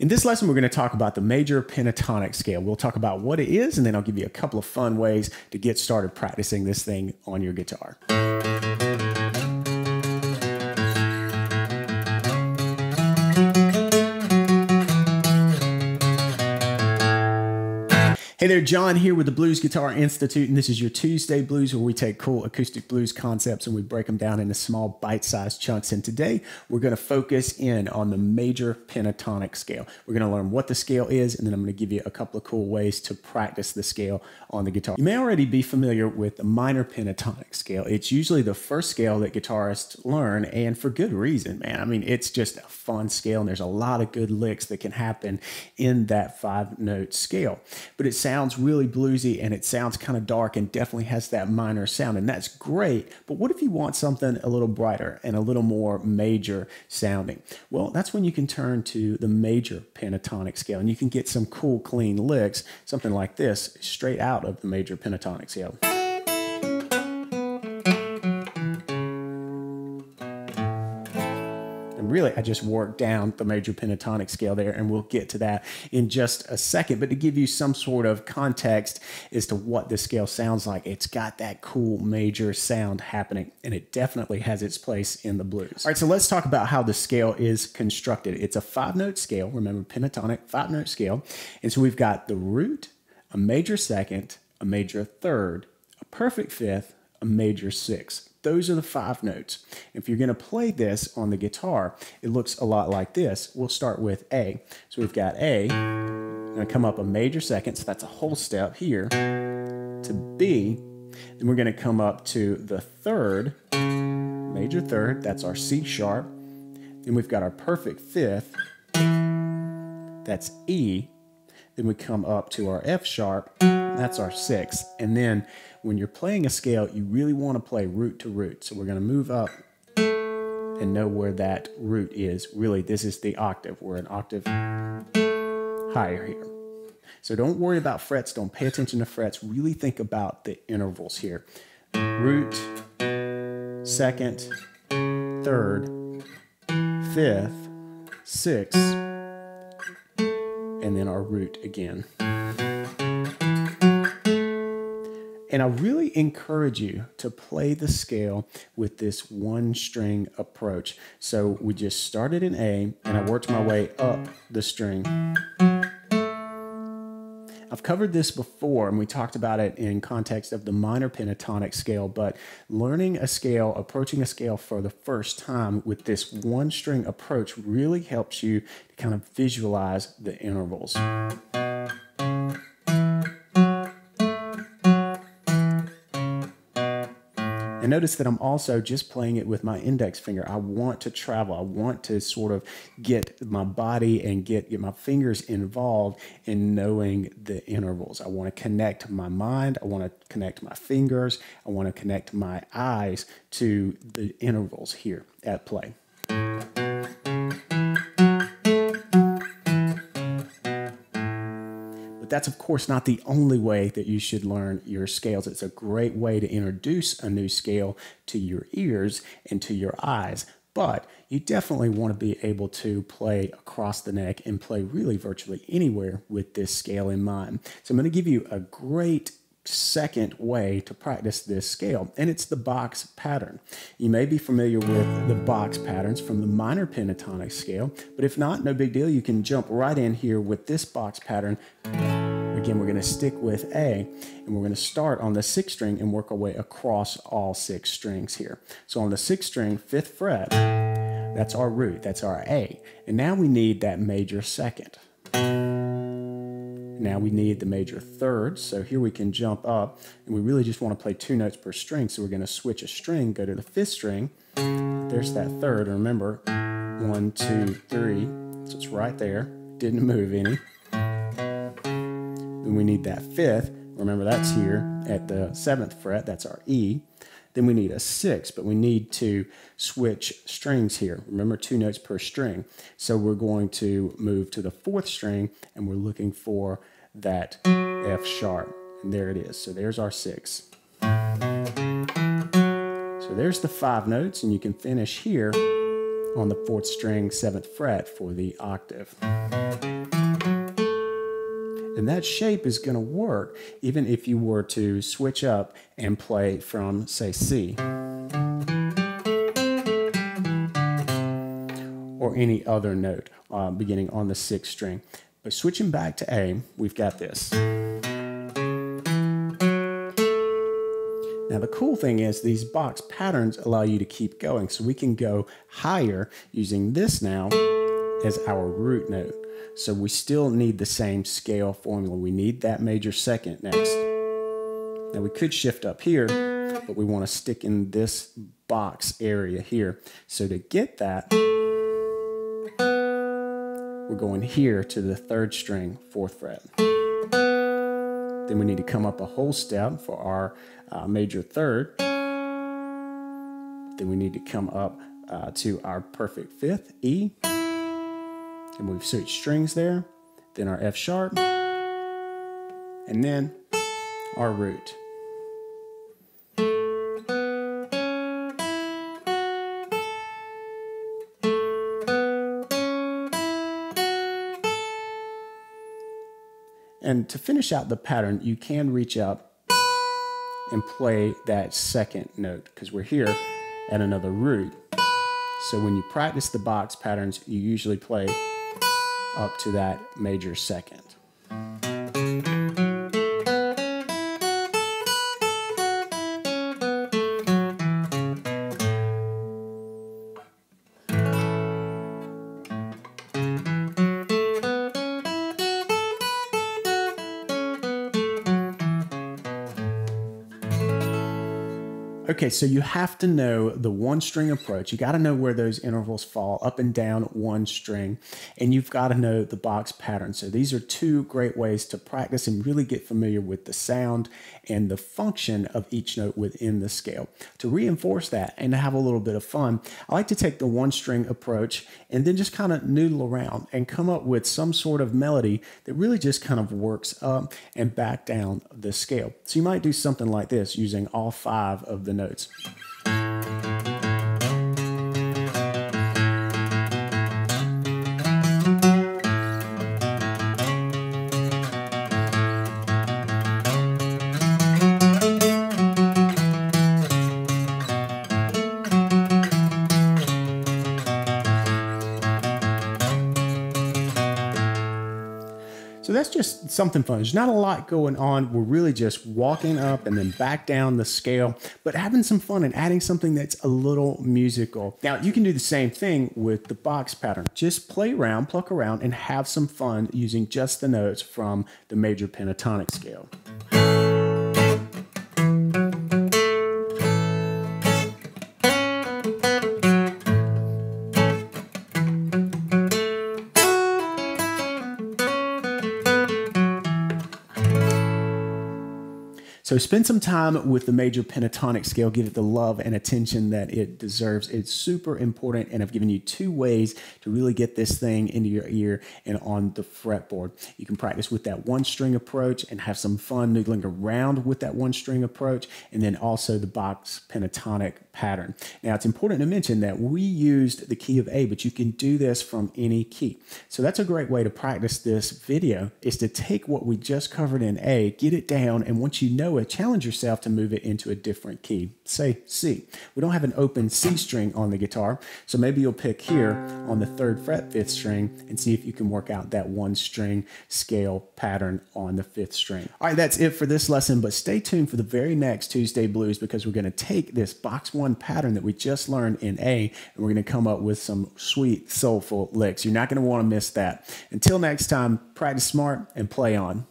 In this lesson, we're going to talk about the major pentatonic scale. We'll talk about what it is, and then I'll give you a couple of fun ways to get started practicing this thing on your guitar. Hey there, John here with the Blues Guitar Institute, and this is your Tuesday Blues, where we take cool acoustic blues concepts and we break them down into small bite-sized chunks. And today we're going to focus in on the major pentatonic scale. We're going to learn what the scale is, and then I'm going to give you a couple of cool ways to practice the scale on the guitar. You may already be familiar with the minor pentatonic scale. It's usually the first scale that guitarists learn, and for good reason, man. I mean, it's just a fun scale, and there's a lot of good licks that can happen in that 5-note scale. But it sounds really bluesy, and it sounds kind of dark, and definitely has that minor sound, and that's great. But what if you want something a little brighter and a little more major sounding? Well, that's when you can turn to the major pentatonic scale, and you can get some cool clean licks, something like this, straight out of the major pentatonic scale. Really, I just worked down the major pentatonic scale there, and we'll get to that in just a second. But to give you some sort of context as to what this scale sounds like, it's got that cool major sound happening, and it definitely has its place in the blues. All right, so let's talk about how the scale is constructed. It's a 5-note scale. Remember, pentatonic, 5-note scale. And so we've got the root, a major second, a major third, a perfect fifth, a major sixth. Those are the 5 notes. If you're going to play this on the guitar, it looks a lot like this. We'll start with A. So we've got A, going to come up a major second, so that's a whole step here, to B. Then we're going to come up to the third, major third, that's our C sharp. Then we've got our perfect fifth, that's E. Then we come up to our F sharp, that's our sixth. And then when you're playing a scale, you really want to play root to root. So we're going to move up and know where that root is. Really, this is the octave. We're an octave higher here. So don't worry about frets. Don't pay attention to frets. Really think about the intervals here. Root, second, third, fifth, sixth, and then our root again. And I really encourage you to play the scale with this one-string approach. So we just started in A, and I worked my way up the string. I've covered this before, and we talked about it in context of the minor pentatonic scale, but learning a scale, approaching a scale for the first time with this one-string approach really helps you to kind of visualize the intervals. And notice that I'm also just playing it with my index finger. I want to travel. I want to sort of get my body and get my fingers involved in knowing the intervals. I want to connect my mind. I want to connect my fingers. I want to connect my eyes to the intervals here at play. But that's, of course, not the only way that you should learn your scales. It's a great way to introduce a new scale to your ears and to your eyes. But you definitely want to be able to play across the neck and play really virtually anywhere with this scale in mind. So I'm going to give you a great second way to practice this scale, and it's the box pattern. You may be familiar with the box patterns from the minor pentatonic scale, but if not, no big deal. You can jump right in here with this box pattern. Again, we're going to stick with A, and we're going to start on the 6th string and work our way across all 6 strings here. So on the 6th string, 5th fret, that's our root, that's our A. And now we need that major second. Now we need the major third, so here we can jump up, and we really just want to play 2 notes per string, so we're going to switch a string, go to the 5th string, there's that third, and remember, 1, 2, 3, so it's right there, didn't move any. Then we need that 5th, remember that's here at the 7th fret, that's our E. Then we need a 6th, but we need to switch strings here. Remember, 2 notes per string. So we're going to move to the 4th string, and we're looking for that F sharp. And there it is. So there's our 6. So there's the 5 notes, and you can finish here on the 4th string, 7th fret for the octave. And that shape is going to work even if you were to switch up and play from, say, C or any other note beginning on the 6th string. But switching back to A, we've got this. Now the cool thing is these box patterns allow you to keep going, so we can go higher using this now as our root note. So we still need the same scale formula. We need that major second next. Now we could shift up here, but we want to stick in this box area here. So to get that, we're going here to the 3rd string, 4th fret. Then we need to come up a whole step for our major 3rd. Then we need to come up to our perfect 5th, E. And we've switched strings there, then our F sharp, and then our root. And to finish out the pattern, you can reach up and play that 2nd note because we're here at another root. So when you practice the box patterns, you usually play up to that major 2nd. Okay, so you have to know the 1-string approach. You got to know where those intervals fall, up and down 1 string, and you've got to know the box pattern. So these are 2 great ways to practice and really get familiar with the sound and the function of each note within the scale. To reinforce that and to have a little bit of fun, I like to take the 1-string approach and then just kind of noodle around and come up with some sort of melody that really just kind of works up and back down the scale. So you might do something like this using all 5 of the notes. So that's just something fun. There's not a lot going on. We're really just walking up and then back down the scale, but having some fun and adding something that's a little musical. Now, you can do the same thing with the box pattern. Just play around, pluck around, and have some fun using just the notes from the major pentatonic scale. So spend some time with the major pentatonic scale, give it the love and attention that it deserves. It's super important, and I've given you 2 ways to really get this thing into your ear and on the fretboard. You can practice with that 1-string approach and have some fun noodling around with that 1-string approach, and then also the box pentatonic pattern. Now, it's important to mention that we used the key of A, but you can do this from any key. So that's a great way to practice this video, is to take what we just covered in A, get it down, and once you know it, challenge yourself to move it into a different key. Say C. We don't have an open C string on the guitar, so maybe you'll pick here on the 3rd fret, 5th string, and see if you can work out that 1-string scale pattern on the 5th string. All right, that's it for this lesson, but stay tuned for the very next Tuesday Blues, because we're going to take this box 1 pattern that we just learned in A, and we're going to come up with some sweet, soulful licks. You're not going to want to miss that. Until next time, practice smart and play on.